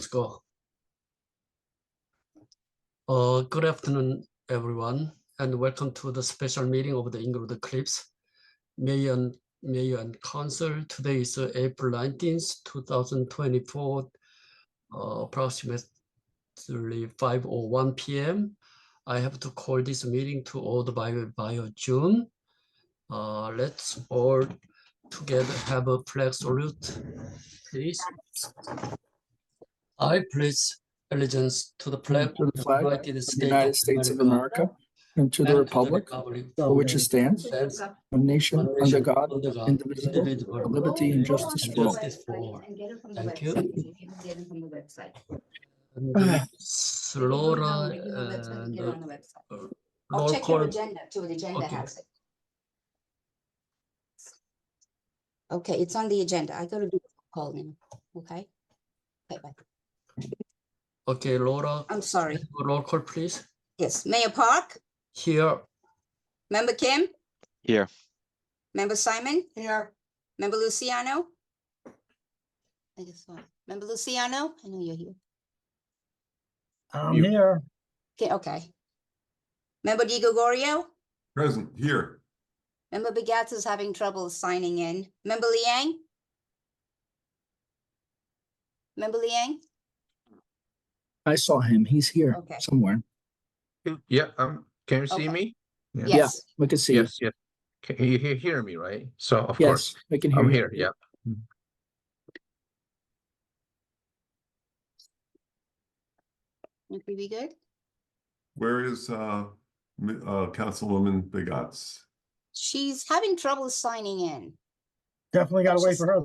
let's go. Good afternoon, everyone, and welcome to the special meeting of the Inglewood Cliffs Mayor and Council. Today is April 19th, 2024, approximately 5:01 p.m. I have to call this meeting to order by June. Let's all together have a flag salute, please. I pledge allegiance to the flag To the flag of the of the United States of America and to the republic for which it stands, one nation under God, indivisible, with liberty and justice for all. Thank you. And Laura and I'll roll check your call. agenda too, the agenda Okay. has it. Okay, it's on the agenda. I gotta do a call now, okay? Okay, bye. Okay, Laura, I'm sorry. roll call, please. Yes, Mayor Park, Here. Member Kim, Here. Member Simon? Here. Member Luciano? I guess so. Member Luciano? I know you're here. I'm here. Okay. Member Di Gregorio? Present, here. Member Begats is having trouble signing in. Member Liang? Member Liang? I saw him. He's here Okay. somewhere. Yeah, can you see Okay. me? Yeah. Yes. We can see. Yes, yes. Can you hear me, right? So of Yes, course, we can hear I'm you. here, yeah. Okay, we good? Where is Councilwoman Begats? She's having trouble signing in. Definitely gotta wait for her.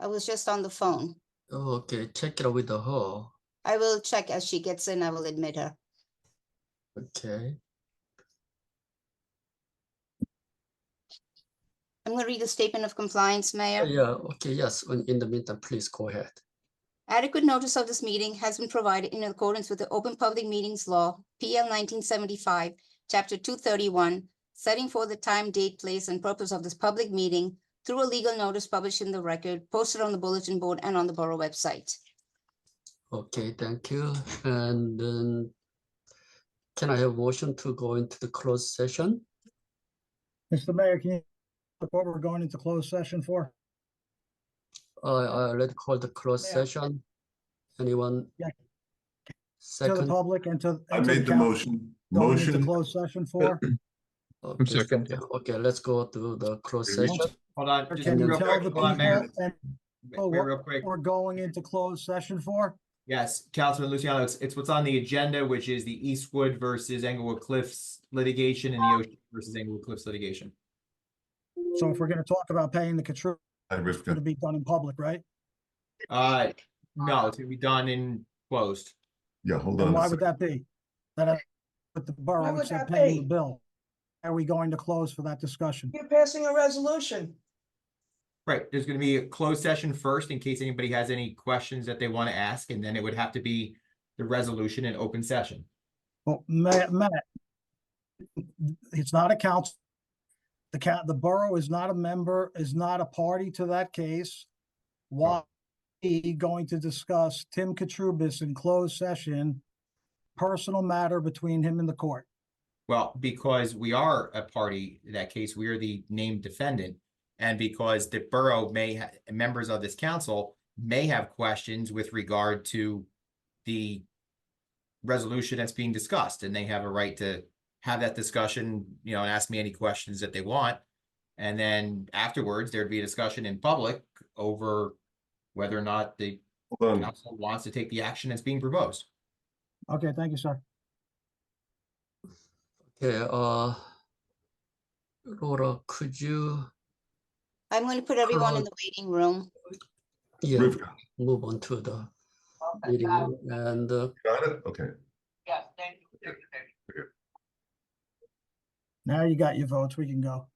I was just on the phone. Okay, check it out with her. I will check as she gets in. I will admit her. Okay. I'm going to read the statement of compliance, Mayor. Yeah, okay, yes. In the meantime, please go ahead. Adequate notice of this meeting has been provided in accordance with the Open Public Meetings Law, PL 1975, Chapter 231, setting forth the time, date, place, and purpose of this public meeting through a legal notice published in the record, posted on the bulletin board and on the borough website. Okay, thank you. And then can I have a motion to go into the closed session? Mr. Mayor, can you, what we're going into closed session for? Let's call the closed Yeah. session. Anyone? Yeah. To the Second. public and to. I and to made the council. motion. Going into Motion, closed session for? Okay, Second. Okay, let's go to the closed Can you- session. Hold on, Or just can you real tell quick, the hold on, Mayor. people and Wait, real quick. we're going into closed session for? Yes, Councilman Luciano, it's what's on the agenda, which is the Eastwood versus Englewood Cliffs litigation and the Ocean versus Englewood Cliffs litigation. So if we're gonna talk about paying the control, I it's risked gonna it. be done in public, right? No, it's gonna be done in closed. Yeah, hold And on. why a would second. that be? That with the Why borough would except that paying the be? bill? Are we going to close for that discussion? You're passing a resolution. Right, there's gonna be a closed session first in case anybody has any questions that they want to ask, and then it would have to be the resolution in open session. Well, Matt, it's not a council. The borough is not a member, is not a party to that case. Why are we going to discuss Tim Katrubis in closed session, personal matter between him and the court? Well, because we are a party in that case, we are the named defendant. And because the borough members of this council may have questions with regard to the resolution that's being discussed, and they have a right to have that discussion, and ask me any questions that they want. And then afterwards, there'd be a discussion in public over whether or not the Hold on. council wants to take the action that's being proposed. Okay, thank you, sir. Okay, Laura, could you I'm going to put everyone in the waiting room. Rivka, move on to the meeting room and got it? Okay. Now you got your votes, we can go.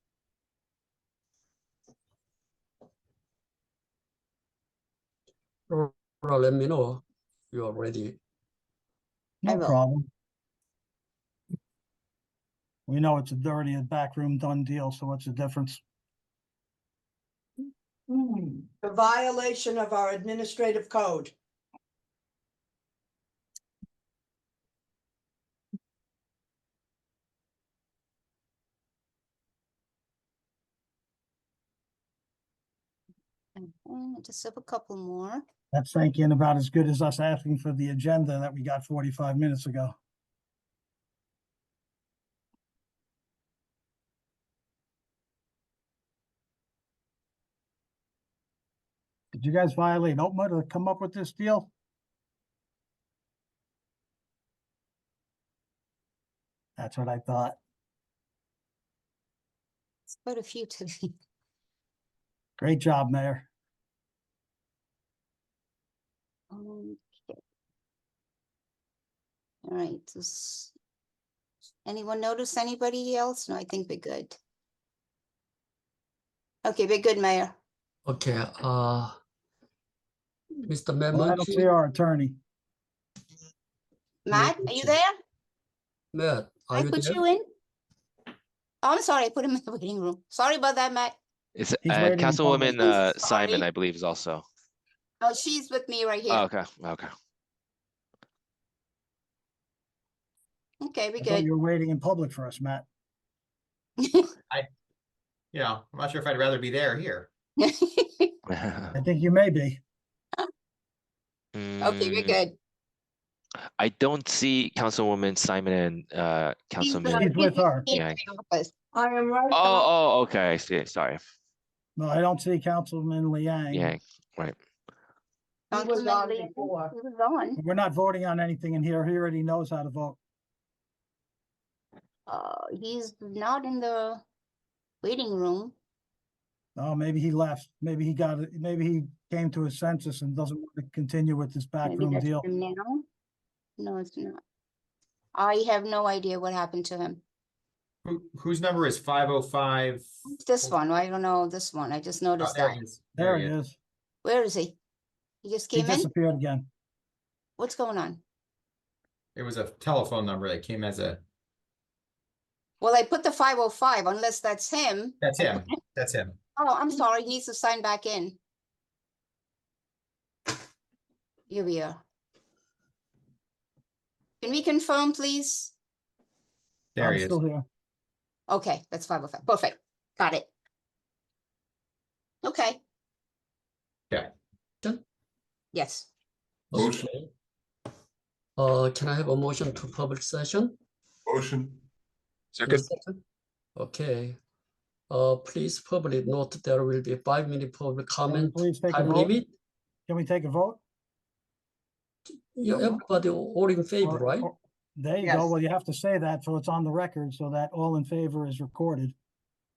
Laura, let me know you are ready. I No will. problem. We know it's a dirty and backroom done deal, so what's the difference? The violation of our administrative code. Just have a couple more. That's thinking about as good as us asking for the agenda that we got 45 minutes ago. Did you guys violate OPMA to come up with this deal? That's what I thought. It's quite a few today. Great job, Mayor. Okay. All right, anyone notice anybody else? No, I think we're good. Okay, we're good, Mayor. Okay, Mr. Well, I don't see Memonchi, our attorney. Matt, are you there? Matt, are I you put there? you in? Oh, I'm sorry, I put him in the waiting room. Sorry about that, Matt. He's waiting in public. Councilwoman Sorry. Simon, I believe, is also. Oh, she's with me right Oh, here. okay, okay. Okay, we I thought good. you were waiting in public for us, Matt. You know, I'm not sure if I'd rather be there or here. I think you may be. Okay, we're Mm, good. I don't see Councilwoman Simon and Councilman. He's with her. in Yeah. my office. I am right. Oh, okay, I see. Sorry. No, I don't see Councilman Liang. Yeah, right. He was Councilman on Lee, before. he was on. We're not voting on anything in here. He already knows how to vote. He's not in the waiting room. Oh, maybe he left. Maybe he got it. Maybe he came to his senses and doesn't want to continue with this Maybe backroom that's deal. him now. No, it's not. I have no idea what happened to him. Whose number is 505? It's this one. I don't know this one. I just Oh, noticed there that. he is. There he is. Where is he? He just He came in? disappeared again. What's going on? It was a telephone number that came as a, Well, I put the 505 unless that's him. that's him, that's him. Oh, I'm sorry. He needs to sign back in. Here we are. Can we confirm, please? There I'm he is. still here. Okay, that's 505. Perfect. Got it. Okay. Okay. Yes. Motion. Okay. Can I have a motion to public session? Motion. Second. Second. Okay. Please publicly note there will be a 5-minute public comment please take a time vote? limit. Can we take a vote? Yeah, everybody all in favor, Or- right? or- There you Yes. go. Well, you have to say that so it's on the record so that all in favor is recorded.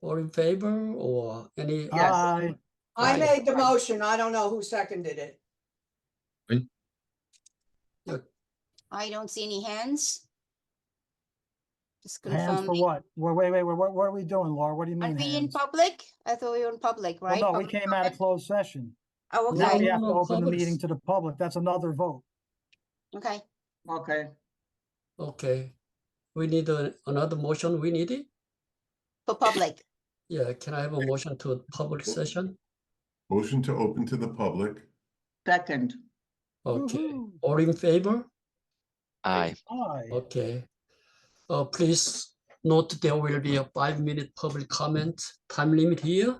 All in favor or any? Yes. Aye. I Right. made the motion. I don't know who seconded it. I don't see any hands. Just Hands confirm. for what? Wait, what are we doing, Laura? What do you Are mean we in hands? public? I thought we were in public, Well, right? no, we Public came out of comment? closed session. Oh, Now we okay, have to No, open the public. meeting to the public. That's another vote. okay. Okay. Okay. We need another motion. We need it? For public. Yeah, can I have a motion to a public session? Motion to open to the public. Second. Okay. Woo-hoo. All in favor? Aye. Aye. Okay. Please note there will be a 5-minute public comment time limit here.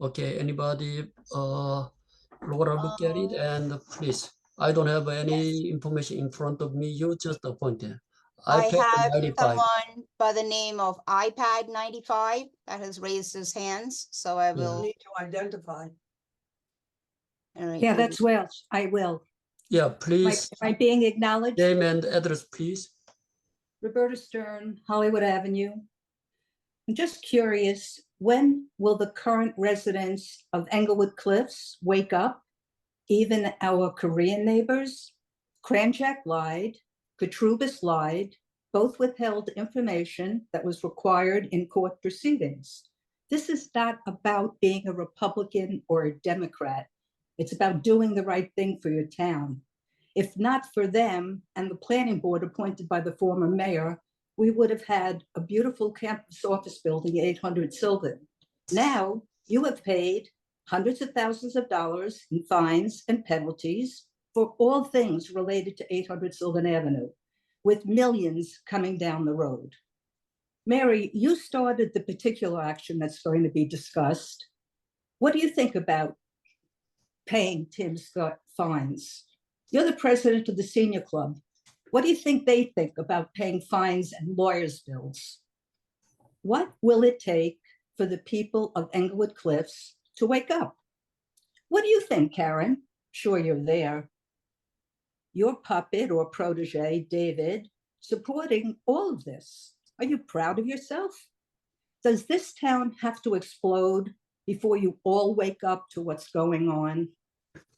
Okay, anybody, Laura, look at it and please, I don't have any information in front of me. You just appointed. I iPad have 95. someone by the name of iPad 95 that has raised his hands, so I will. Need to identify. All right, Yeah, let me- that's Welsh. I will. Yeah, Am I, please, am I being acknowledged? name and address, please. Roberta Stern, Hollywood Avenue. I'm just curious, when will the current residents of Englewood Cliffs wake up? Even our Korean neighbors? Kranjak lied, Katrubis lied, both withheld information that was required in court proceedings. This is not about being a Republican or a Democrat. It's about doing the right thing for your town. If not for them and the planning board appointed by the former mayor, we would have had a beautiful campus office building at 800 Sylvan. Now you have paid hundreds of thousands of dollars in fines and penalties for all things related to 800 Sylvan Avenue, with millions coming down the road. Mary, you started the particular action that's going to be discussed. What do you think about paying Tim's fines. You're the president of the senior club. What do you think they think about paying fines and lawyers' bills? What will it take for the people of Englewood Cliffs to wake up? What do you think, Karen? Sure, you're there. Your puppet or protege, David, supporting all of this. Are you proud of yourself? Does this town have to explode before you all wake up to what's going on?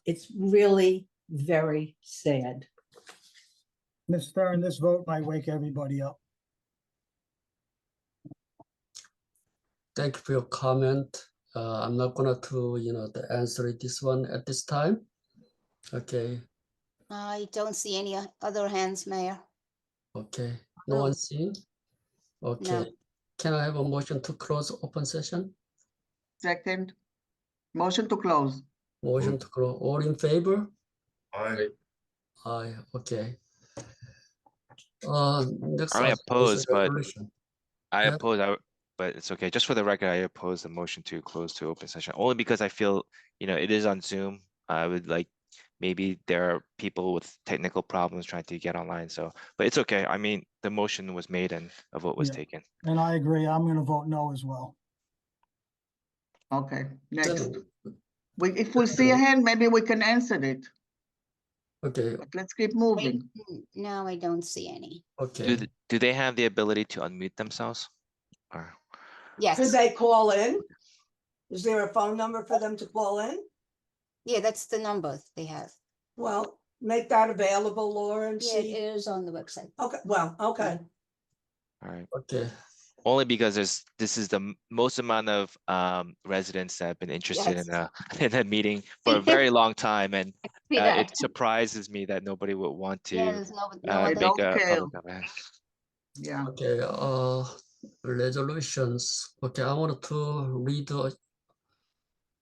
It's really very sad. Ms. Stern, this vote might wake everybody up. Thank you for your comment. I'm not gonna to answer this one at this time. Okay, I don't see any other hands, Mayor. okay. No one seen? Okay. Can I have a motion to close open session? Second. Motion to close. Motion to close. All in favor? Aye. Aye. Okay. Next I item is oppose, but resolution. I Yeah. oppose, but it's okay. Just for the record, I oppose the motion to close to open session, only because I feel, it is on Zoom. I would like, maybe there are people with technical problems trying to get online, so, but it's okay. I mean, the motion was made and a vote was Yeah. taken. And I agree. I'm gonna vote no as well. Okay, next. Then- If we see a hand, maybe we can answer it. Okay, But let's keep moving. No, I don't see any. okay. Do they have the ability to unmute themselves? Or, Yes, Could they call in? Is there a phone number for them to call in? yeah, that's the number they have. Well, make that available, Laura, and Yeah, it see. is on the website. Okay, well, okay. all right, Okay, only because this is the most amount of residents that have been interested in a in a meeting for a very long time, and it surprises me that nobody would want to Yeah, there's no They other. don't make a care. public comment. Yeah. okay, resolutions. Okay, I want to read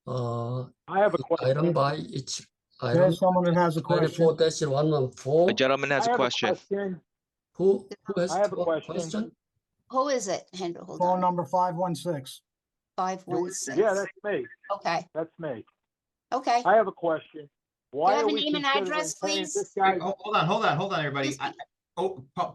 I have a question. item by each item. There's someone that has a question. 24-114. A gentleman has I a have question. Who has I have a a question. Who is it, Andrew? Hold Phone on. number 516. 516. Yeah, that's me. Okay, That's me. okay. I have a question. Why have are a we name and considering address, paying please? this guy? Hold on, everybody. Excuse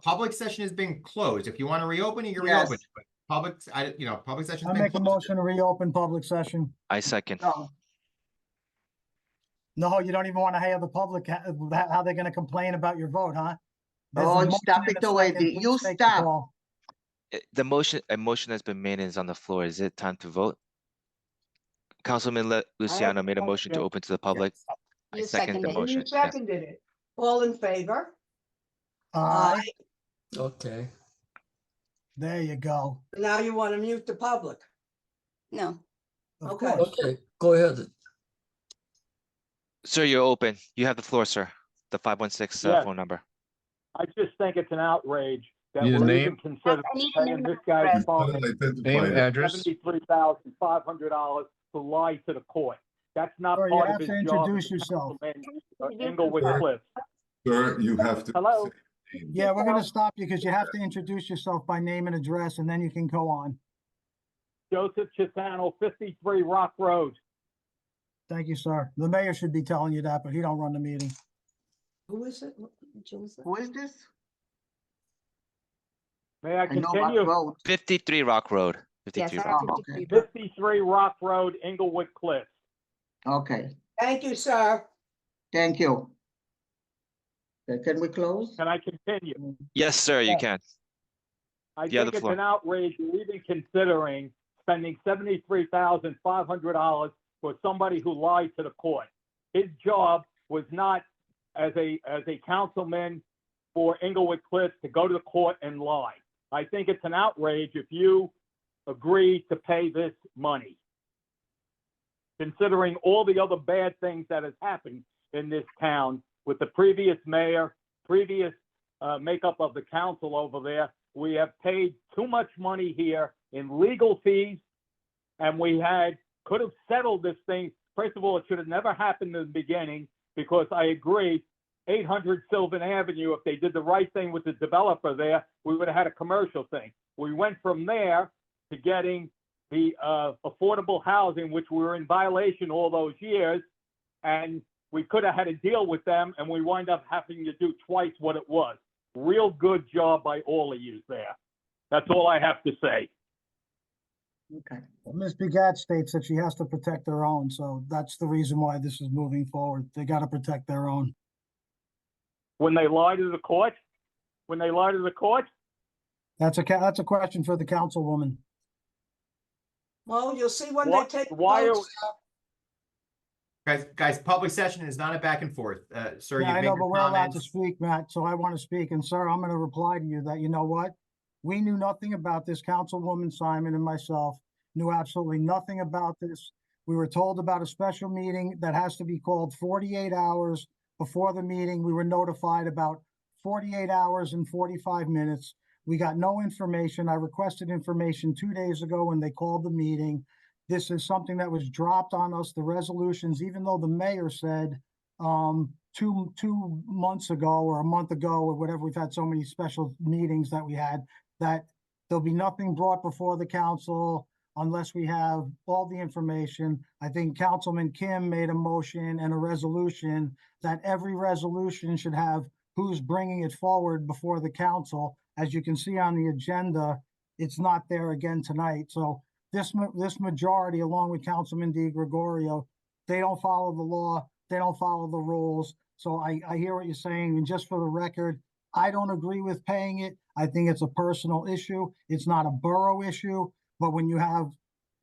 Public session has been closed. If you want to reopen, you can Yes. reopen. But public session's I been make a closed. motion to reopen public session. I second. No, No, you don't even want to hear the public, how they're gonna complain about your vote, huh? There's a Oh, motion stop and it a already. second. You Please take the stop. call. A motion has been made and is on the floor. Is it time to vote? Councilman Luciano made a motion to question. open to the public. I You second the seconded it. motion. you Yeah. seconded it. All in favor? Aye, Okay, there you go. Now you want to mute the public. No, Of Okay. course. okay, go ahead. Sir, you're open. You have the floor, sir. The 516 Yes. phone number. I just think it's an outrage that Need a we're name? even considering I need a paying name this and guy's address. phone Identify Name, it. address. $73,500 to lie to the court. That's not Sir, you part of have his to job. introduce as a yourself. councilman of Englewood Sir. Cliffs. Sir, you have to. Hello? say your name. Yeah, we're gonna stop you because you have to introduce yourself by name and address, and then you can go on. Joseph Chisano, 53 Rock Road. Thank you, sir. The mayor should be telling you that, but he don't run the meeting. Who is it? Joseph. Who is this? May I I know continue? Rock Road. 53 Rock Road. Yes, 53 I Rock. have Oh, 53. 53 Rock Road, Englewood Cliffs. Okay. Thank you, sir. Thank you. Okay, can we close? Can I continue? Yes, sir, you can. I You have think the it's floor. an outrage you're even considering spending $73,500 for somebody who lied to the court. His job was not as a councilman for Englewood Cliffs to go to the court and lie. I think it's an outrage if you agree to pay this money, considering all the other bad things that has happened in this town with the previous mayor, previous makeup of the council over there. We have paid too much money here in legal fees, and could have settled this thing. First of all, it should have never happened in the beginning, because I agree, 800 Sylvan Avenue, if they did the right thing with the developer there, we would have had a commercial thing. We went from there to getting the affordable housing, which we were in violation all those years, and we could have had a deal with them, and we wind up having to do twice what it was. Real good job by all of you there. That's all I have to say. Okay. Well, Ms. Begat states that she has to protect their own, so that's the reason why this is moving forward. They got to protect their own. When they lie to the court, That's a question for the councilwoman. Well, you'll see when What- they take why are- votes. Guys, public session is not a back and forth. Sir, Yeah, you've I made know, your but we're allowed to comments. speak, Matt, so I want to speak. And sir, I'm going to reply to you that, you know what? We knew nothing about this. Councilwoman Simon and myself knew absolutely nothing about this. We were told about a special meeting that has to be called 48 hours before the meeting. We were notified about 48 hours and 45 minutes. We got no information. I requested information 2 days ago when they called the meeting. This is something that was dropped on us, the resolutions, even though the mayor said two months ago or a month ago or whatever, we've had so many special meetings that we had, that there'll be nothing brought before the council unless we have all the information. I think Councilman Kim made a motion and a resolution that every resolution should have who's bringing it forward before the council. As you can see on the agenda, it's not there again tonight. So this majority, along with Councilman Di Gregorio, they don't follow the law. They don't follow the rules. So I hear what you're saying. And just for the record, I don't agree with paying it. I think it's a personal issue. It's not a borough issue. But when you have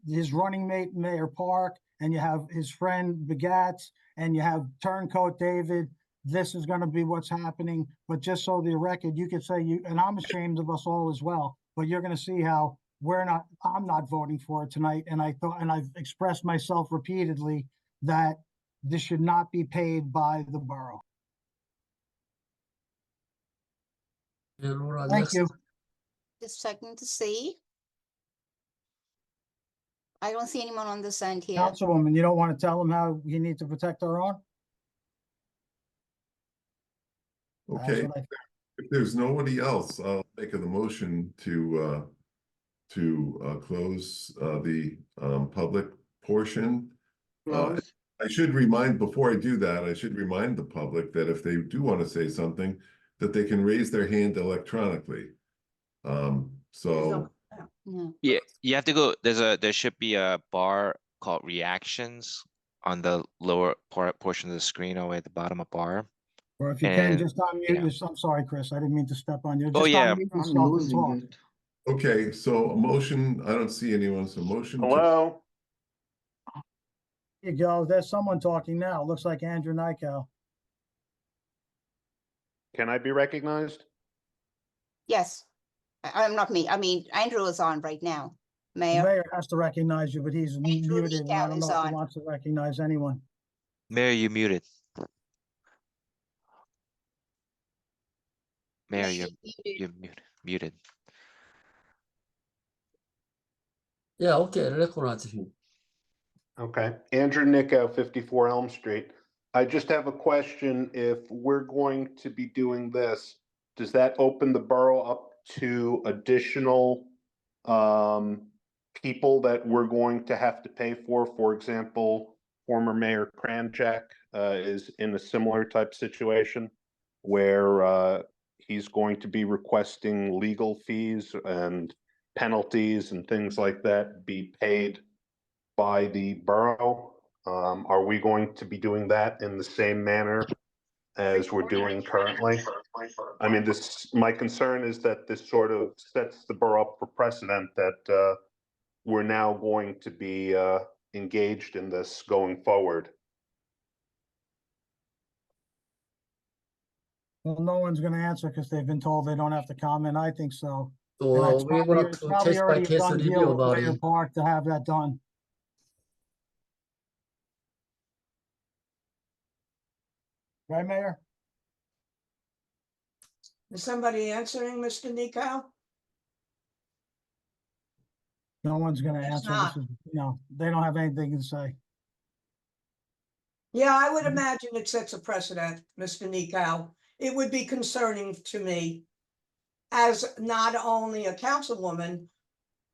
his running mate, Mayor Park, and you have his friend Begats, and you have Turncoat David, this is going to be what's happening. But just so the record, you could say you, and I'm ashamed of us all as well, but you're going to see how I'm not voting for it tonight. And I've expressed myself repeatedly that this should not be paid by the borough. Yeah, Laura, Thank next. you. Just checking to see. I don't see anyone on this end here. Councilwoman, you don't want to tell them how you need to protect our own? That's Okay, what I- if there's nobody else, I'll make the motion to close the public portion. Close. I should remind, before I do that, I should remind the public that if they do want to say something, that they can raise their hand electronically. So, No. Yeah, you have to go, there should be a bar called reactions on the lower portion of the screen, all the way at the bottom of bar. Or if you can, And- just unmute yeah. yourself. I'm sorry, Chris, I didn't mean to step on you. Oh, Just yeah. unmute I'm yourself and losing talk. it. okay, so a motion, I don't see anyone, so motion. Hello? There you go. There's someone talking now. Looks like Andrew Nyko. Can I be recognized? Yes. I'm not me. I mean, Andrew is on right now. The Mayor. mayor has to recognize you, but he's Andrew muted, and I Nyko don't is know if on. he wants to recognize anyone. Mayor, you muted. Mayor, Mayor, you're muted. Yeah, okay, recognize him. Okay, Andrew Nicko, 54 Elm Street. I just have a question. If we're going to be doing this, does that open the borough up to additional people that we're going to have to pay for? For example, former Mayor Kranjak is in a similar type situation where he's going to be requesting legal fees and penalties and things like that be paid by the borough. Are we going to be doing that in the same manner as we're doing currently? I mean, my concern is that this sort of sets the borough up for precedent that we're now going to be engaged in this going forward. Well, no one's gonna answer because they've been told they don't have to comment. I think so. And Well, it's we're probably- gonna it's do probably case by already a case done review deal with about Mayor it. Park to have that done. Right, Mayor? Is somebody answering, Mr. Nico? No one's gonna It's answer. not. This is, they don't have anything to say. Yeah, I would imagine it sets a precedent, Mr. Nico. It would be concerning to me as not only a councilwoman,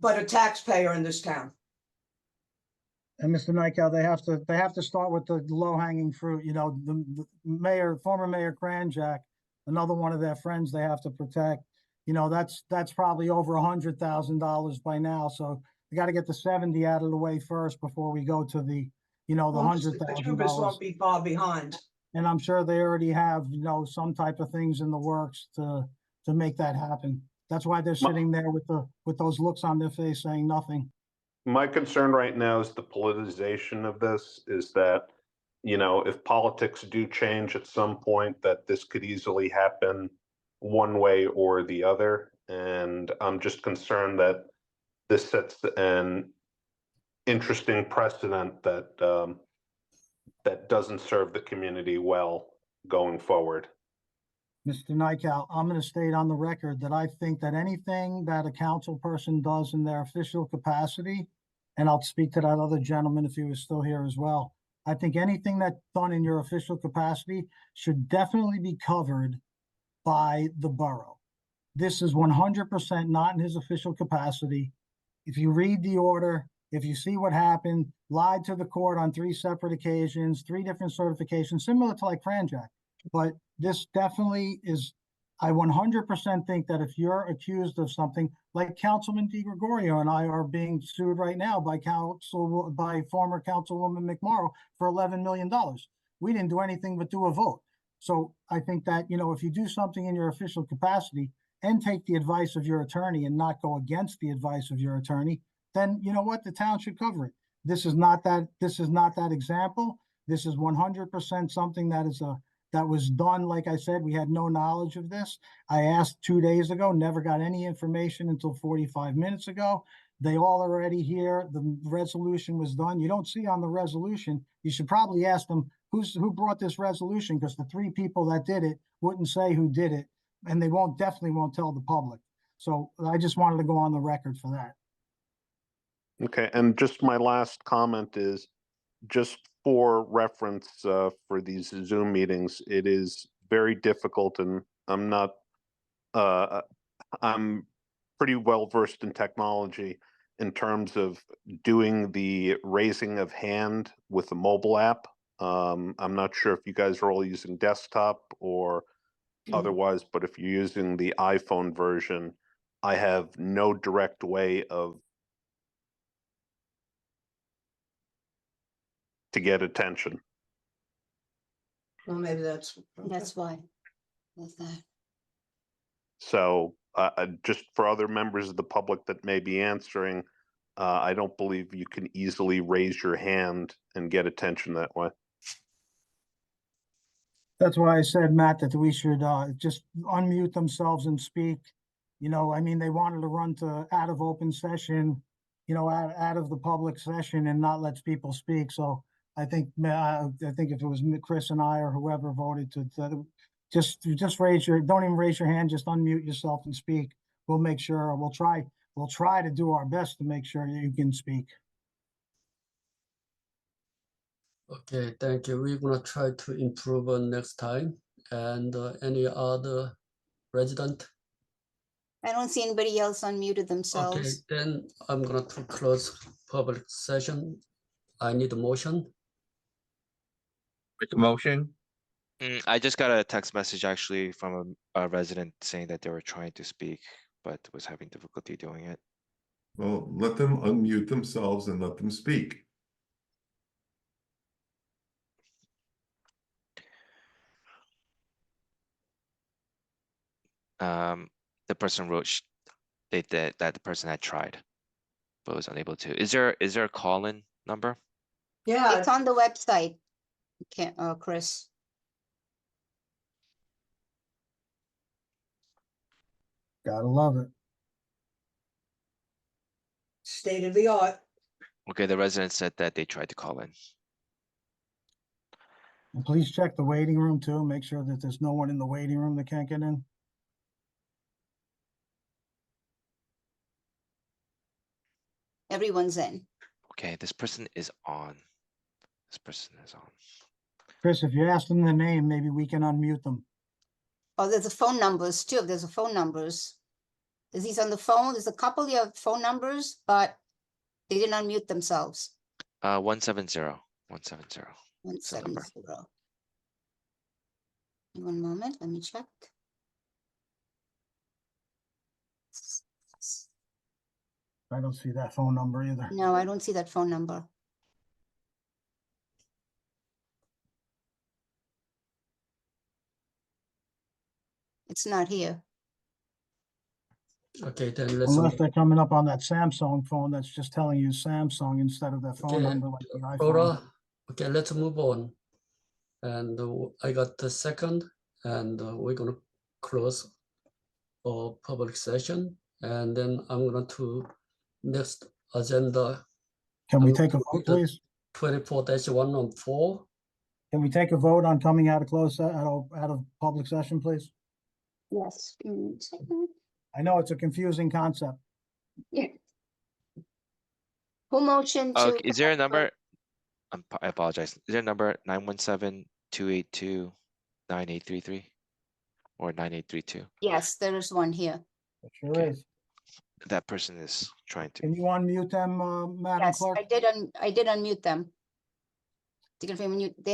but a taxpayer in this town. And Mr. Nykow, they have to start with the low hanging fruit, the mayor, former Mayor Kranjak, another one of their friends they have to protect. That's probably over $100,000 by now, so we got to get the 70 out of the way first before we go to the Well, Mr. $100,000. Katrubis won't be far behind. And I'm sure they already have, some type of things in the works to make that happen. That's why they're sitting there with those looks on their face saying nothing. My concern right now is the politicization of this, is that, if politics do change at some point, that this could easily happen one way or the other. And I'm just concerned that this sets an interesting precedent that that doesn't serve the community well going forward. Mr. Nykow, I'm going to state on the record that I think that anything that a council person does in their official capacity, and I'll speak to that other gentleman if he was still here as well. I think anything that's done in your official capacity should definitely be covered by the borough. This is 100% not in his official capacity. If you read the order, if you see what happened, lied to the court on 3 separate occasions, 3 different certifications, similar to like Kranjak. But this definitely is, I 100% think that if you're accused of something, like Councilman DiGregorio and I are being sued right now by former Councilwoman McMorrow for $11 million. We didn't do anything but do a vote. So I think that, if you do something in your official capacity and take the advice of your attorney and not go against the advice of your attorney, then you know what, the town should cover it. This is not that example. This is 100% something that was done. Like I said, we had no knowledge of this. I asked 2 days ago, never got any information until 45 minutes ago. They all already here. The resolution was done. You don't see on the resolution. You should probably ask them who brought this resolution, because the 3 people that did it wouldn't say who did it, and they definitely won't tell the public. So I just wanted to go on the record for that. Okay, and just my last comment is, just for reference, for these Zoom meetings, it is very difficult, and I'm pretty well versed in technology in terms of doing the raising of hand with the mobile app. I'm not sure if you guys are all using desktop or otherwise, but if you're using the iPhone version, I have no direct way to get attention. Well, maybe that's why. That's that. So just for other members of the public that may be answering, I don't believe you can easily raise your hand and get attention that way. That's why I said, Matt, that we should just unmute themselves and speak. They wanted to run out of open session, out of the public session and not let people speak. So I think if it was Chris and I or whoever voted to just don't even raise your hand, just unmute yourself and speak. We'll make sure, we'll try to do our best to make sure you can speak. Okay, thank you. We're gonna try to improve on next time. And any other resident? I don't see anybody else unmuted themselves. Okay, then I'm gonna close public session. I need a motion. Make a motion. I just got a text message actually from a resident saying that they were trying to speak, but was having difficulty doing it. Well, let them unmute themselves and let them speak. The person wrote that the person had tried, but was unable to. Is there a call-in number? Yeah, It's on the website. Chris. Gotta love it. state of the art. Okay, the resident said that they tried to call in. And please check the waiting room too. Make sure that there's no one in the waiting room that can't get in. Everyone's in. Okay, this person is on. This person is on. Chris, if you ask them the name, maybe we can unmute them. Oh, there's a phone numbers too. There's a phone numbers. Is he's on the phone? There's a couple of phone numbers, but they didn't unmute themselves. 170. 170. 170. One moment, let me check. I don't see that phone number either. No, I don't see that phone number. It's not here. Okay, then let's. Unless they're coming up on that Samsung phone that's just telling you Samsung instead of that phone Okay, number like the iPhone. Laura, okay, let's move on. And I got the second, and we're gonna close our public session. And then I'm gonna to next agenda. Can we I'm take a gonna vote, do the please? 24-114. Can we take a vote on coming out of out of public session, please? Yes. Give me a second. I know it's a confusing concept. Yeah. Who motioned to? Is there a number? I apologize. Is there a number 917-282-9833 or 9832? Yes, there is one here. It sure Okay. is. That person is trying to. Can you unmute them, Madam Yes, Clerk? I did unmute them. They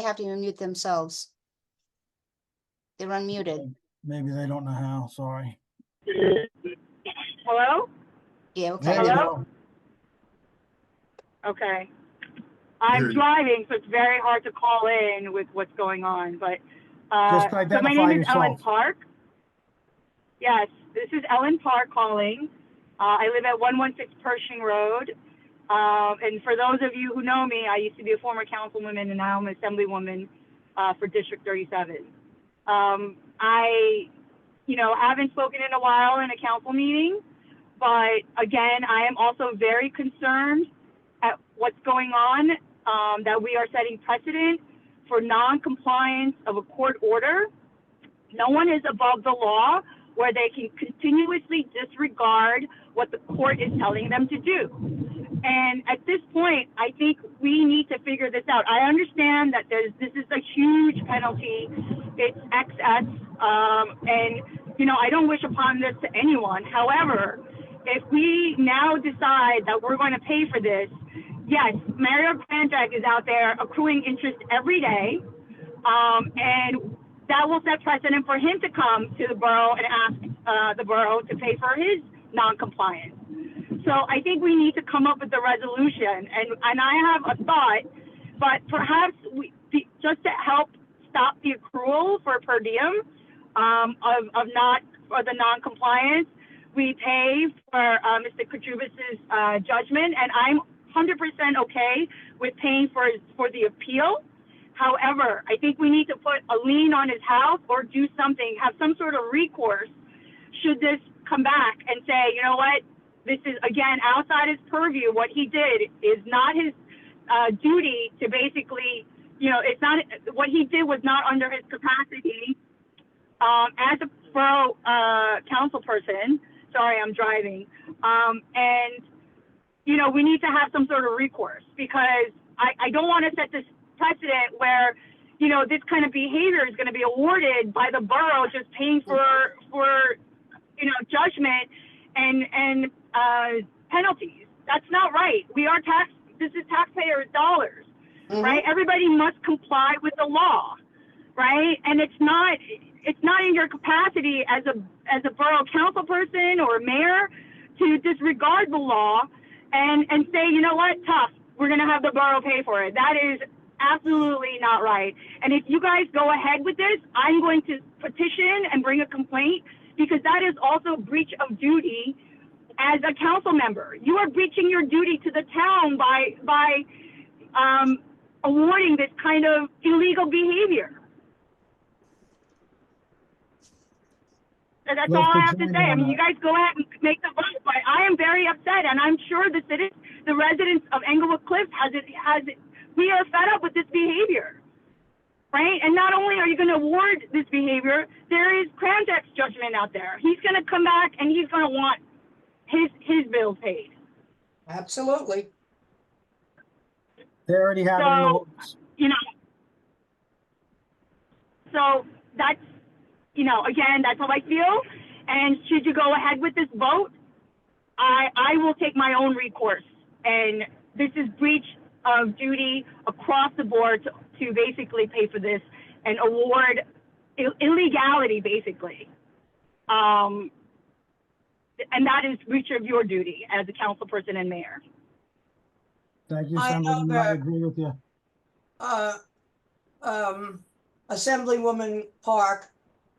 have to unmute themselves. They're unmuted. Maybe they don't know how, sorry. Hello? Yeah, okay. There you Hello? go. Okay. I'm Here- driving, so it's very hard to call in with what's going on, but, Just so my identify name is Ellen yourself. Park. Yes, this is Ellen Park calling. I live at 116 Pershing Road. And for those of you who know me, I used to be a former councilwoman and now I'm an assemblywoman, for District 37. I, haven't spoken in a while in a council meeting, but again, I am also very concerned at what's going on, that we are setting precedent for non-compliance of a court order. No one is above the law where they can continuously disregard what the court is telling them to do. And at this point, I think we need to figure this out. I understand that this is a huge penalty. It's excess, and I don't wish upon this to anyone. However, if we now decide that we're going to pay for this, yes, Mario Kranjak is out there accruing interest every day, and that will set precedent for him to come to the borough and ask the borough to pay for his non-compliance. So I think we need to come up with a resolution, and I have a thought, but perhaps just to help stop the accrual for per diem of the non-compliance, we pay for Mr. Katrubis's judgment, and I'm 100% okay with paying for the appeal. However, I think we need to put a lien on his house or do something, have some sort of recourse should this come back and say, you know what, this is, again, outside his purview. What he did is not his duty to basically, it's not, what he did was not under his capacity as a borough council person. Sorry, I'm driving. And, we need to have some sort of recourse because I don't want to set this precedent where, this kind of behavior is going to be awarded by the borough just paying for judgment and penalties. That's not right. This is taxpayers' dollars, right? Everybody must comply with the law, right? And it's not in your capacity as a borough council person or mayor to disregard the law and say, you know what, tough, we're going to have the borough pay for it. That is absolutely not right. And if you guys go ahead with this, I'm going to petition and bring a complaint because that is also breach of duty as a council member. You are breaching your duty to the town by awarding this kind of illegal behavior. So that's all I have to say. I mean, you guys go ahead and make the vote, but I am very upset, and I'm sure the residents of Englewood Cliffs we are fed up with this behavior, right? And not only are you going to award this behavior, there is Kranjak's judgment out there. He's going to come back and he's going to want his bills paid. Absolutely. They already have it in the works. So that's, again, that's how I feel. And should you go ahead with this vote, I will take my own recourse. And this is breach of duty across the board to basically pay for this and award illegality, basically. And that is breach of your duty as a council person and mayor. Thank you, I know Assemblywoman. I that- agree with you. Assemblywoman Park,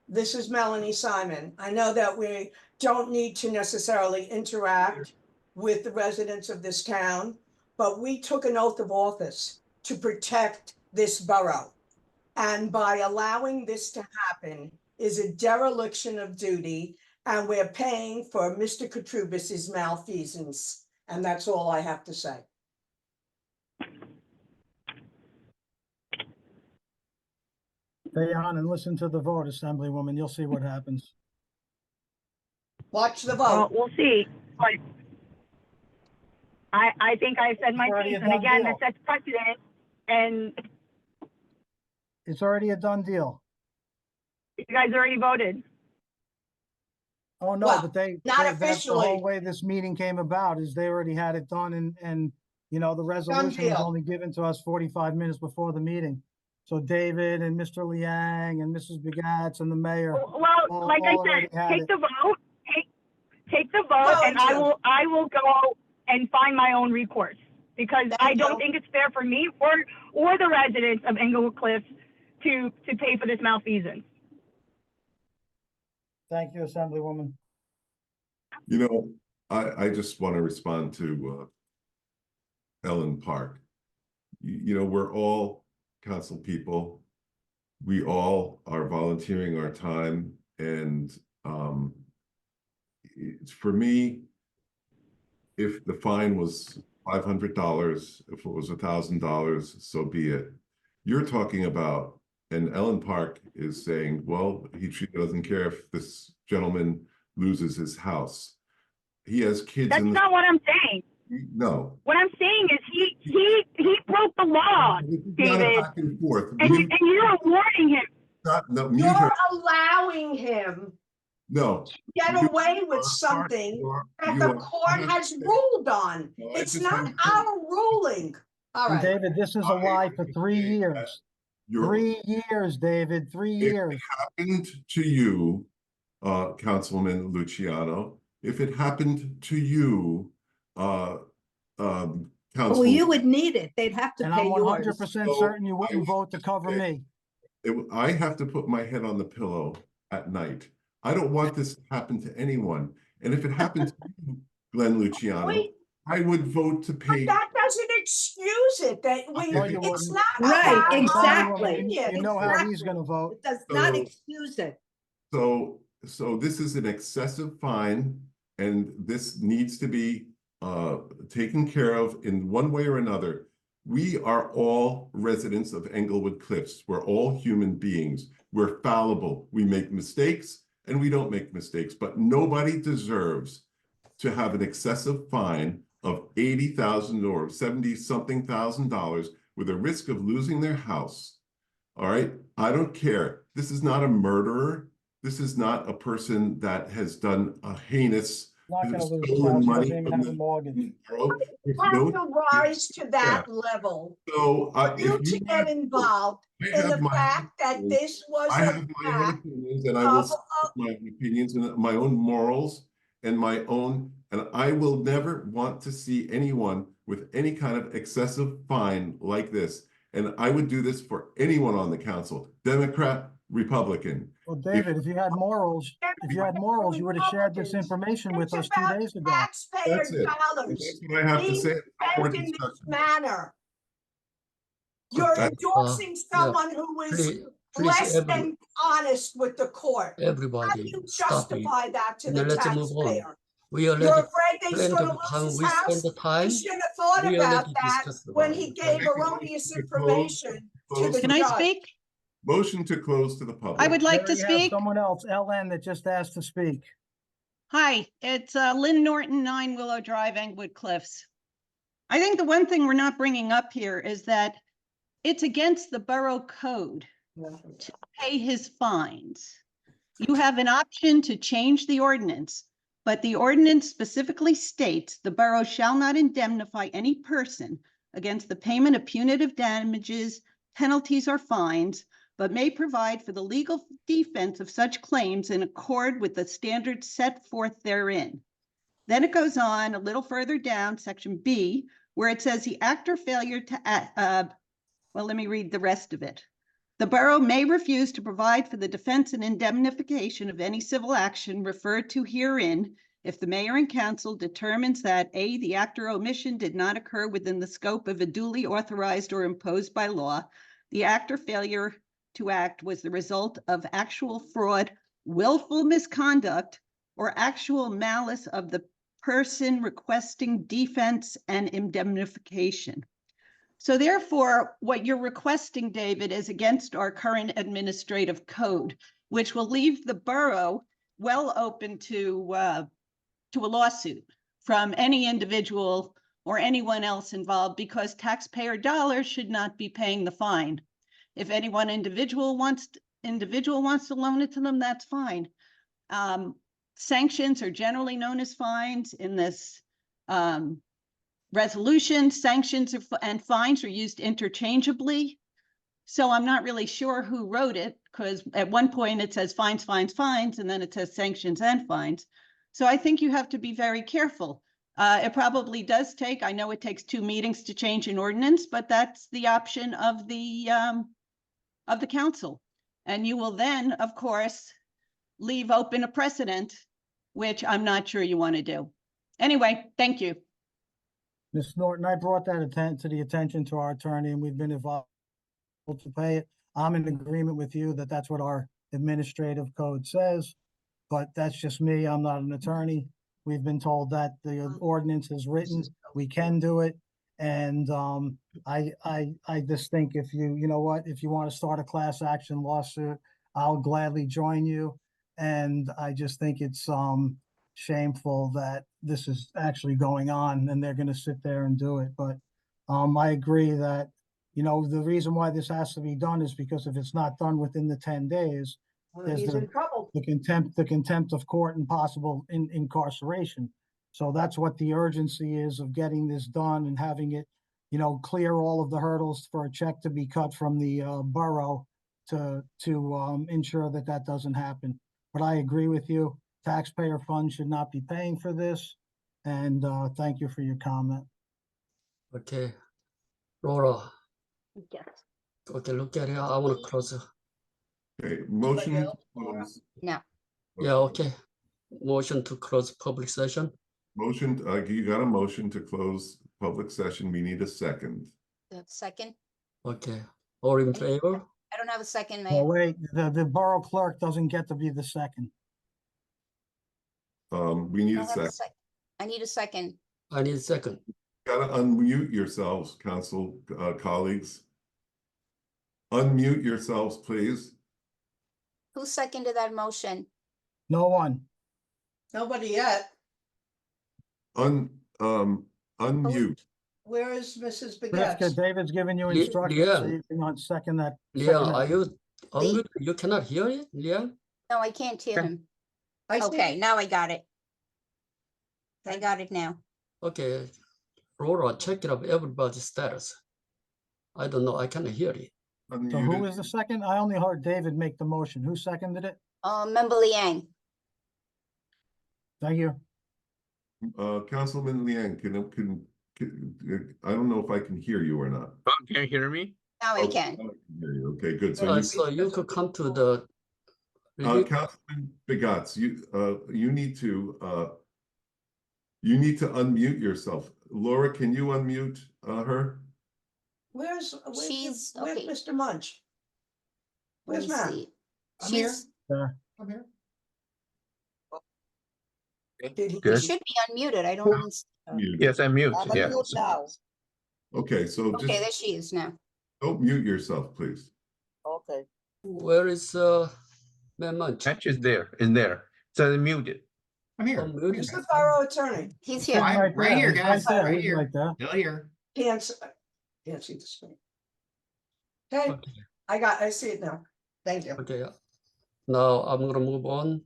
this is Melanie Simon. I know that we don't need to necessarily interact with the residents of this town, but we took an oath of office to protect this borough. And by allowing this to happen is a dereliction of duty, and we're paying for Mr. Katrubis's malfeasance. And that's all I have to say. Stay on and listen to the vote, Assemblywoman. You'll see what happens. Watch the Well, vote. we'll see, but I think I said my It's already piece, a and done again, deal. that sets precedent, and It's already a done deal. you guys already voted. Oh, no, Well, but that's the officially. whole way this meeting came about, is they already had it done, and, you know, the resolution was deal. only given to us 45 minutes before the meeting. So David and Mr. Liang and Mrs. Begats and the mayor. Well, all like I already said, had take it. the vote, take the vote, and I will go and find my own recourse. Because Thank I don't you. think it's fair for me or the residents of Englewood Cliffs to pay for this malfeasance. Thank you, Assemblywoman. You know, I just want to respond to Ellen Park. You know, we're all council people. We all are volunteering our time, and it's, for me, if the fine was $500, if it was $1,000, so be it. You're talking about, and Ellen Park is saying, well, she doesn't care if this gentleman loses his house. He has kids. That's not what I'm saying. No. What I'm saying is he broke the law, It's not a David, back and forth. and you're warning him. No, mute You're her. allowing him No. to get You away with are something that you the are- court has ruled on. No, I It's just not want to- our ruling. All And right. David, this is a lie for 3 years. You're- 3 years, David, 3 If it years. happened to you, Councilman Luciano, if it happened to you, Well, Council. you would need it. They'd have to And pay I'm yours. 100% So, certain you wouldn't I- vote to cover okay. me. I have to put my head on the pillow at night. I don't want this to happen to anyone. And if it happened to you, Glenn Luciano, Wait. I would vote to But pay. that doesn't excuse it, that we, No, you it's wouldn't. not Right, about our exactly. opinion. You know how he's gonna vote. It does not So- excuse it. So this is an excessive fine, and this needs to be taken care of in one way or another. We are all residents of Englewood Cliffs. We're all human beings. We're fallible. We make mistakes and we don't make mistakes, but nobody deserves to have an excessive fine of $80,000 or $70-something thousand with a risk of losing their house. All right, I don't care. This is not a murderer. This is not a person that has done a heinous Not gonna lose his stolen house. He money doesn't even from have a the mortgage. borough. There's Have no- to rise to that level. So You if to you get involved I in have the my fact that opinions. this was I a have my own fact opinions, and I will of, speak my opinions and my own morals and my own, and I will never want to see anyone with any kind of excessive fine like this. And I would do this for anyone on the council, Democrat, Republican. Well, David, if you had morals, you would have shared this information with us 2 days ago. taxpayer That's it. dollars That's what I have to being say. No more spent in this discussion. manner. You're That- endorsing yeah, someone who is Please, less than honest with the court. How do everybody, you stop it. justify that to And the then let's move on. taxpayer? We You're already afraid that he's plenty gonna of time. lose his We spend house? the time. He should have thought We about already that discussed when about he it. gave Make a erroneous motion to close- information to the Can I judge. speak? Motion to close to the public. I would like to We already have speak. someone else, LN, that just asked to speak. Hi, it's Lynn Norton, 9 Willow Drive, Englewood Cliffs. I think the one thing we're not bringing up here is that it's against the borough code to pay his fines. You have an option to change the ordinance, but the ordinance specifically states the borough shall not indemnify any person against the payment of punitive damages, penalties, or fines, but may provide for the legal defense of such claims in accord with the standards set forth therein. Then it goes on a little further down, section B, where it says the act or failure to act, well, let me read the rest of it. The borough may refuse to provide for the defense and indemnification of any civil action referred to herein if the mayor and council determines that A, the act or omission did not occur within the scope of a duly authorized or imposed by law, the act or failure to act was the result of actual fraud, willful misconduct, or actual malice of the person requesting defense and indemnification. So therefore, what you're requesting, David, is against our current administrative code, which will leave the borough well open to a lawsuit from any individual or anyone else involved, because taxpayer dollars should not be paying the fine. If any one individual wants to loan it to them, that's fine. Sanctions are generally known as fines in this resolution. Sanctions and fines are used interchangeably. So I'm not really sure who wrote it, because at one point it says fines, fines, fines, and then it says sanctions and fines. So I think you have to be very careful. It probably does take, I know it takes 2 meetings to change an ordinance, but that's the option of the council. And you will then, of course, leave open a precedent, which I'm not sure you want to do. Anyway, thank you. Ms. Norton, I brought that to the attention to our attorney, and we've been advised to pay it. I'm in agreement with you that that's what our administrative code says, but that's just me. I'm not an attorney. We've been told that the ordinance is written, we can do it. And I just think if you know what, if you want to start a class action lawsuit, I'll gladly join you. And I just think it's shameful that this is actually going on and they're going to sit there and do it. But I agree that, you know, the reason why this has to be done is because if it's not done within the 10 days, there's He's in trouble. the contempt of court and possible incarceration. So that's what the urgency is of getting this done and having it, you know, clear all of the hurdles for a check to be cut from the borough to ensure that that doesn't happen. But I agree with you. Taxpayer funds should not be paying for this. And thank you for your comment. Okay, Laura. Yes. Okay, look at it. I want to close it. Okay, motion to close. No. Yeah, okay. Motion to close public session. Motion, you got a motion to close public session. We need a second. Second? Okay, all in favor? I don't have a second, Oh, Mayor. wait, the borough clerk doesn't get to be the second. We need I a don't have a second. sec- I need a second. I need a second. Gotta unmute yourselves, council colleagues. Unmute yourselves, please. Who seconded that motion? No one. Nobody yet. Unmute. Where is Mrs. That's good. Begets? David's giving you Le- instructions, so Leanne. you cannot second that. Leah, second are that. you unmute? You cannot hear it, Leah? No, I can't hear him. I see. Okay, now I got it. I got it now. Okay, Laura, check it up everybody's status. I don't know, I cannot hear it. So who Unmuted. was the second? I only heard David make the motion. Who seconded it? Member Liang. Thank you. Councilman Liang, I don't know if I can hear you or not. Oh, can you hear me? Now I Oh, can. I can hear you. Okay, good. So So you could come to the review. Councilman Begats, you need to unmute yourself. Laura, can you unmute her? Where's She's- where's okay. Mr. Munch? Let Where's me Matt? see. I'm here. She's, I'm here. Okay, she good. should be unmuted. I don't. even see her. Muted. Yes, I'm mute, yeah. now. Okay, so Okay, just there she is now. don't mute yourself, please. Okay. Where is Man Munch? Hatch is there, It's unmuted. I'm here. Unmuted? Who's the borough attorney? He's Sitting here. Right here, He's guys, there, right he's here. right there. Still here. Can't see the screen. Okay, Okay. I see it now. Thank you. Okay, now I'm gonna move on.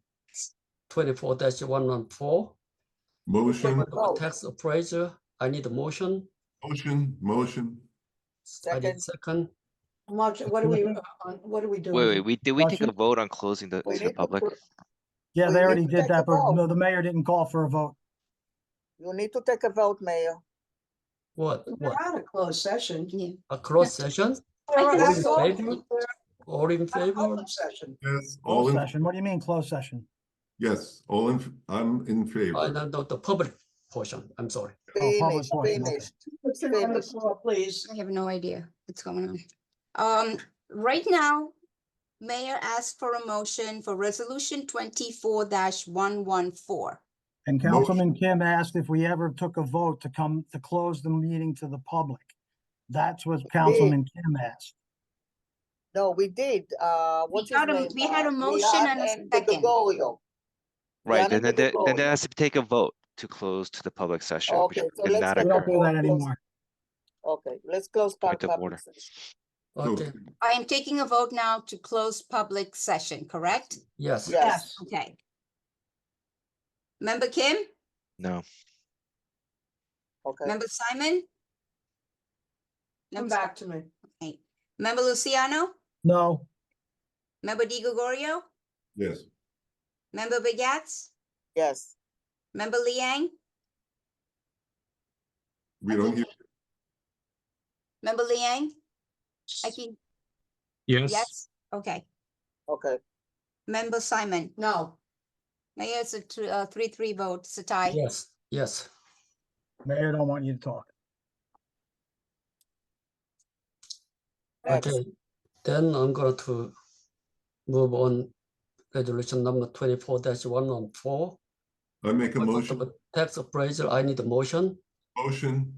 24-114, Motion, Oh. tax appraiser. I need a motion. Motion. I did second. What are we doing? Wait, did we take a Motion? vote on closing to the public? Yeah, We they need already to did take a that, but no, vote. the mayor didn't call for a vote. You need to take a vote, Mayor. What? We're out of closed session. Yeah. A closed session? We're All out in of favor? All in favor? open session. Yes, all Closed in, session. What do you mean closed session? yes, I'm in favor. No, the public portion, I'm sorry. public Finished, portion, okay. finished. Put it on the Finished. floor, please. I have no idea what's going on. Right now, Mayor asked for a motion for resolution 24-114. And Councilman Kim asked if we ever took a vote to close the meeting to the public. That's what Councilman Kim asked. No, we did. What's his had a- name? we had a motion Riyadh and a second. Gregorio. Right, Riyadh then Gregorio. there has to take a vote to close to the public session, which Okay, so did let's not take We a occur. don't do that anymore. Okay, let's close Point of public order. session. Okay, I am taking a vote now to close public session, correct? yes. Yes, Okay. Member Kim? No, okay. Member Simon? Come back to me. Okay. Member Luciano? No, Member Di Gregorio? Yes, Member Begats? Yes, Member Liang? we don't hear, Member Liang? I can, Yes. yes? Okay. okay. Member Simon? No. Mayor, it's a 3-3 vote, it's a tie. Yes, yes. Mayor don't want you to talk. Next. Okay, then I'm going to move on resolution number 24-114. I make a motion, Tax appraisal, I need a motion. motion,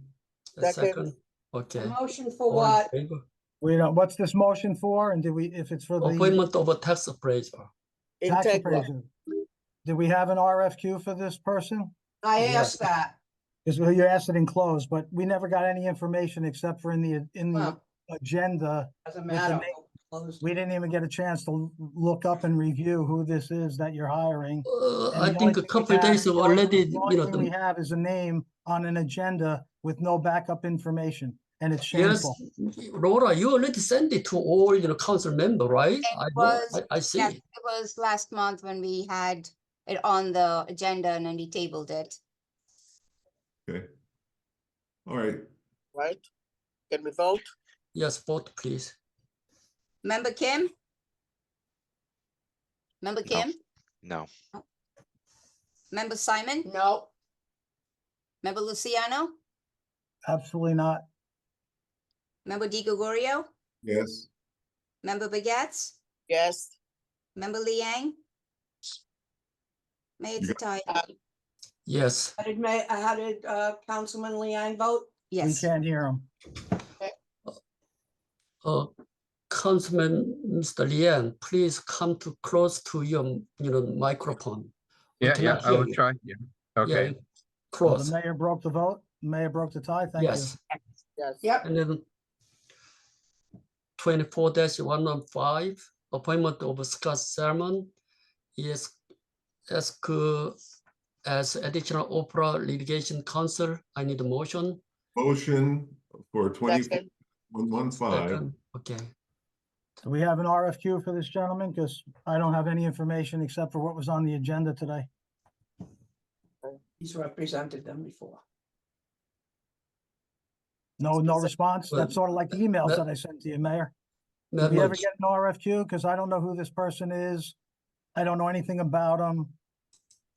A Second. second. Okay. A motion for All in what? favor? We don't, what's this motion for? And did we, if it's for the Appointment of a tax appraiser. tax Integra. appraiser? Did we have an RFQ for this person? I Yes. asked that. Because you asked it in closed, but we never got any information except for in the Well, agenda. as a the matter of name. closed. We didn't even get a chance to look up and review who this is that you're hiring. And I the think only a thing we couple of have- days the ago only- already, the you only know, thing we have is a name on an agenda with no backup information, and it's yes, shameful. Laura, you already sent it to all, council member, right? It I know, was- I see. Yes, it was last month when we had it on the agenda and then we tabled it. okay. All right, Right? Can we vote? Yes, vote please. Member Kim? Member No. Kim? no, Member Simon? No. Member Luciano? Absolutely not. Member Di Gregorio? yes, Member Begats? Yes, Member Liang? Mayor, it's a tie. Yes, How did Councilman Liang vote? We Yes. can't hear him. Councilman Mr. Lian, please come to close to your, microphone. We Yeah, cannot I hear will you. try. Yeah. Okay. Yeah, So close, the mayor broke the vote. Mayor broke the tie. Thank you. yes. yes. Yep. And then 24-115, appointment of Scott Salmon is asked as additional Opera litigation counsel. I need a motion. motion for Second. 24-115. Second. Okay, Do we have an RFQ for this gentleman? Because I don't have any information except for what was on the agenda today. He's represented them before. No response? Well, That's sort of like the emails that- that I sent to you, Mayor. Did Madam we ever Chair. get an RFQ? Because I don't know who this person is. I don't know anything about him.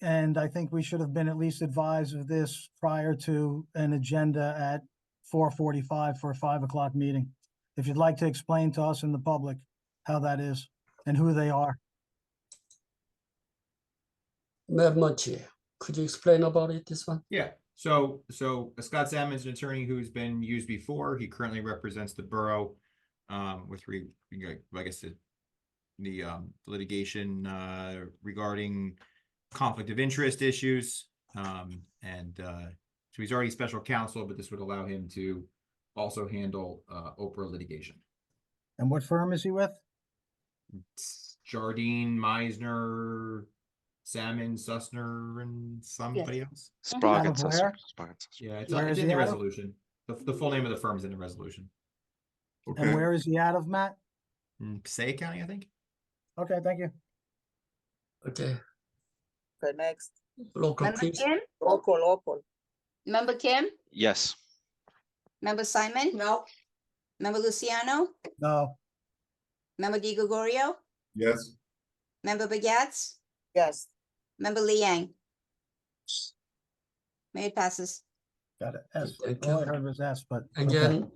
And I think we should have been at least advised of this prior to an agenda at 4:45 for a 5 o'clock meeting. If you'd like to explain to us and the public how that is and who they are. Madam Chair, could you explain about it, this one? Yeah, so Scott Salmon is an attorney who's been used before. He currently represents the borough with I guess the litigation regarding conflict of interest issues. So he's already special counsel, but this would allow him to also handle Oprah litigation. And what firm is he with? Jardine, Meisner, Salmon, Sussner, and somebody else. Sprague Out and of Susser. where? Sprague and Susser. Yeah, Where it's is in he the out of? resolution. The full name of the firm is in the resolution. And Okay, where is he out of, Matt? Passaic County, I think. Okay, thank you. Okay, Okay, next. roll call, Member please. Kim, Roll call. Member Kim, Yes. Member Simon, No, Member Luciano, No, Member Di Gregorio, yes, Member Begats, Yes, Member Liang. May it passes. got it. S. Thank All I you. heard was S, but. okay. Again,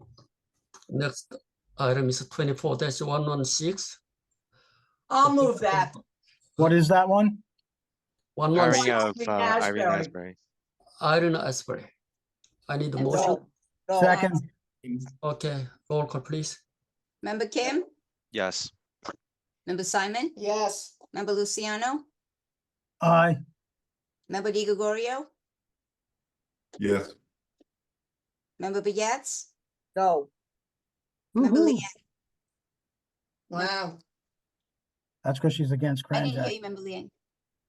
next item is 24-116. I'll move that. What is that one? Hiring 116, of Irene Asbury. Asbury. Irene Asbury. I need a And motion. no, Second, Okay, roll call, please. Member Kim, Yes. Member Simon, Yes, Member Luciano, aye. Member Di Gregorio, yes, Member Begats, no, Member Woo-hoo. Liang. wow. That's because she's against I didn't hear Kranjak. you, Member Liang.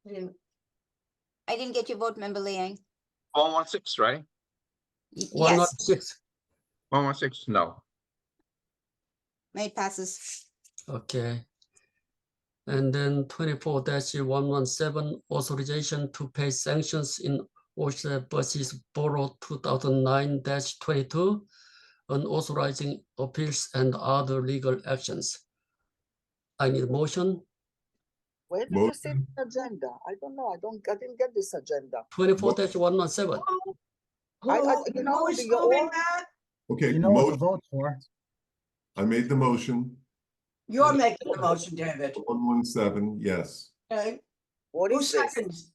Didn't- I didn't get your vote, Member Liang. 116, right? Yes, 116. 116, no. may it passes. Okay. And then 24-117, authorization to pay sanctions in Orsha versus Borough 2009-22, and authorizing appeals and other legal actions. I need a motion. where did you see the agenda? I don't know, I didn't get this agenda. 24-117. You know, Who's the moving all- that? okay, You know what the motion, vote's for. I made the motion, You're making the motion, David. 117, yes. Okay, What who is this? seconds?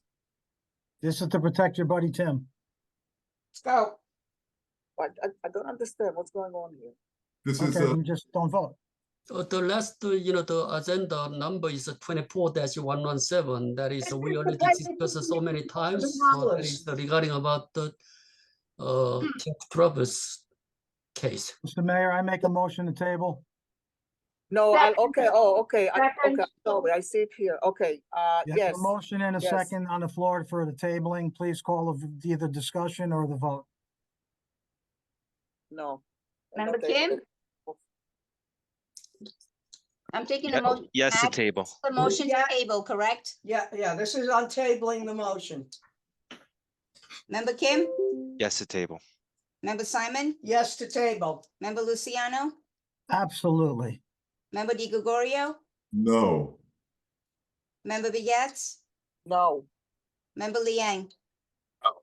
This is to protect your buddy Tim. Let's go. I don't understand what's going on here. This is, Okay, then just don't vote. The last, the agenda number is 24-117. That is, we already discussed so many times. So that is regarding about the Tim Travis case. Mr. Mayor, I make a motion to table. No, okay, okay, Second. sorry, I see it here, okay, You have yes, a motion and a yes. second on the floor for the tabling. Please call either discussion or the vote. no. Member Okay. Kim? I'm taking a Yeah, motion. yes to Matt, table. the motion to Yeah. table, correct? Yeah, this is on tabling the motion. Member Kim, Yes to table. Member Simon, Yes to table. Member Luciano, Absolutely. Member Di Gregorio, no, Member Begats, No, Member Liang. Oh.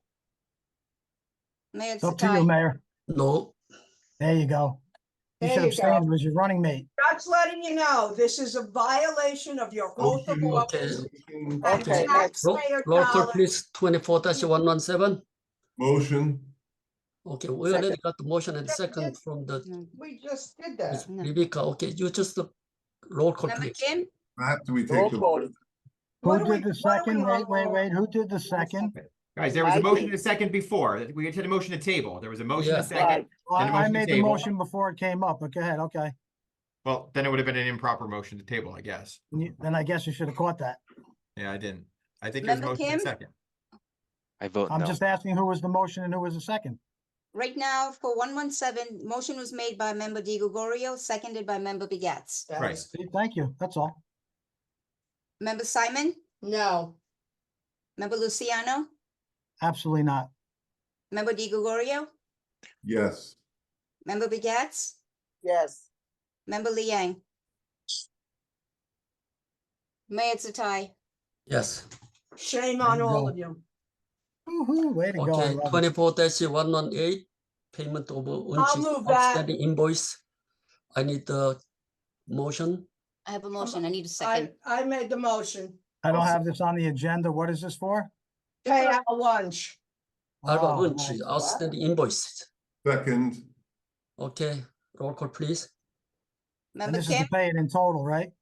Mayor It's up to you, Sakai. Mayor. No, There you go. You There should you abstain. go. It was your running mate. Just letting you know, this is a violation of your oath of Okay, office. motion, and Okay, next. taxpayer roll call, dollars. please. 24-117. motion, Okay, we already got the motion and second from the We just did that. Rebecca. Okay, you just roll call, Member please. Kim, Matt, do we roll take the? call, What Who do we- did the what do second? we Wait, all- Who did the second? Guys, there was a I motion did. and a second before. We had a motion to table. There was a motion Yeah. and a second. right, And a I motion to made the table. motion before it came up, but go ahead, okay. Well, then it would have been an improper motion to table, I guess. Then I guess you should have caught that. Yeah, I didn't. I think there's a Member motion and a Kim? second. I vote I'm no. just asking who was the motion and who was the second. right now for 117, motion was made by Member Di Gregorio, seconded by Member Begats. Right. See, thank you, that's all. Member Simon, No, Member Luciano, Absolutely not. Member Di Gregorio, Yes, Member Begats, yes, Member Liang. Mayor Sakai. Yes. shame There on you all go. of you. Woo-hoo, way to go. I Okay, love it. 24-118, payment of move that. outstanding invoice. I need the motion. I have a motion. I need a second. I made the motion. I don't have this on the agenda. What is this for? Pay our lunch. Alba Oh, Wunsch, outstanding invoice. second, Okay, roll call, please. And Member this is Kim, to pay it in total, right?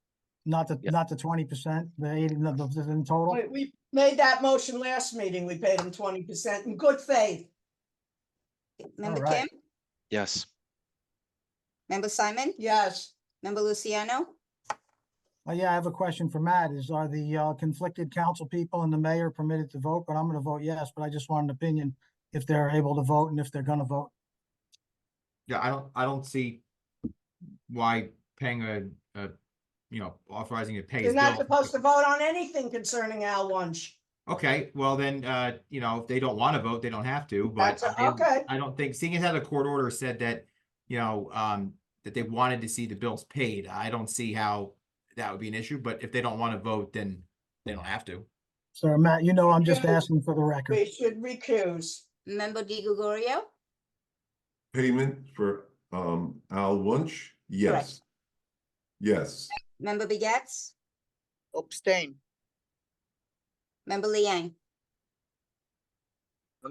Not the, Yeah. not the 20%, the 80, in total? We made that motion last meeting. We paid them 20% in good faith. Member right. Kim, Yes. Member Simon, Yes, Member Luciano, Oh, yeah, I have a question for Matt. Are the conflicted council people and the mayor permitted to vote? But I'm gonna vote yes, but I just want an opinion if they're able to vote and if they're gonna vote. Yeah, I don't see why paying authorizing to pay You're his not bill. supposed to vote on anything concerning Al Wunsch. Okay, well then, if they don't want to vote, they don't have to, but Okay. I don't think, seeing as how the court order said that, that they wanted to see the bills paid, I don't see how that would be an issue, but if they don't want to vote, then they don't have to. So Matt, I'm just asking for the record. We should recuse. Member Di Gregorio, Payment for Al Wunsch? Yes. Yes. Member Begets, Abstain. Member Liang.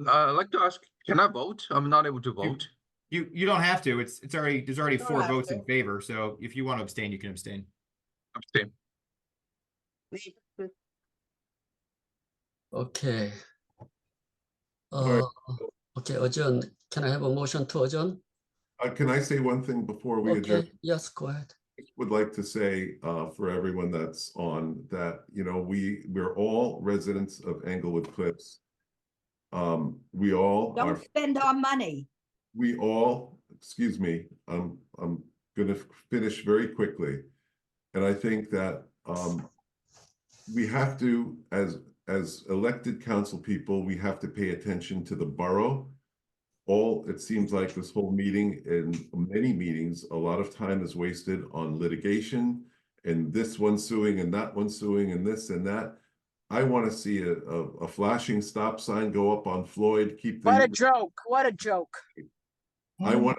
I'd like to ask, can I vote? I'm not able to vote. You don't have to, there's already Don't 4 have votes to. in favor, so if you want to abstain, you can abstain. Abstain. Okay. Alright. Okay, adjourn. Can I have a motion to adjourn? Can I say one thing before we adjourn? Okay, yes, go ahead. Would like to say for everyone that's on that, we're all residents of Englewood Cliffs. We all are, Don't spend our money. we all, excuse me, I'm gonna finish very quickly. And I think that we have to, as elected council people, we have to pay attention to the borough. It seems like this whole meeting and many meetings, a lot of time is wasted on litigation and this one suing and that one suing and this and that. I want to see a flashing stop sign go up on Floyd, What a joke, what a joke. I want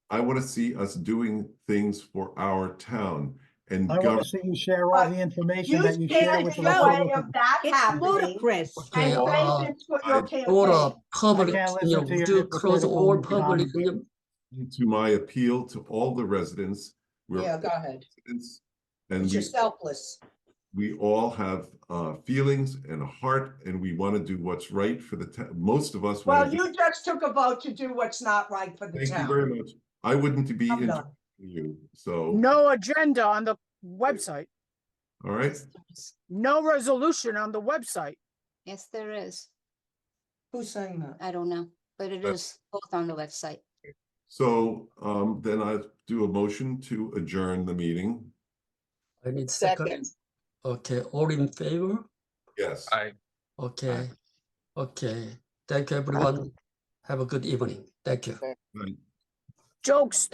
to see us doing things for our town and I want to see you share all the information that you share with the public. It's ludicrous. Okay, Okay. order public, I can't listen to would your you close all hypocritical public? comment. to my appeal to all the residents. We're Yeah, go all ahead. residents, and You're selfless. we all have feelings and a heart, and we want to do what's right for the town. Most of us Well, want to. you just took a vote to do what's not right for the Thank you town. very much. I wouldn't be I'm done. interested in you, so, No agenda on the website, all right? no resolution on the website. Yes, there is. Who's saying that? I don't know, but it is both on the website. So then I do a motion to adjourn the meeting. I need second. Okay, all in favor? Yes. Okay, okay. Thank you, everyone. Have a good evening. Thank you. Right. Jokes.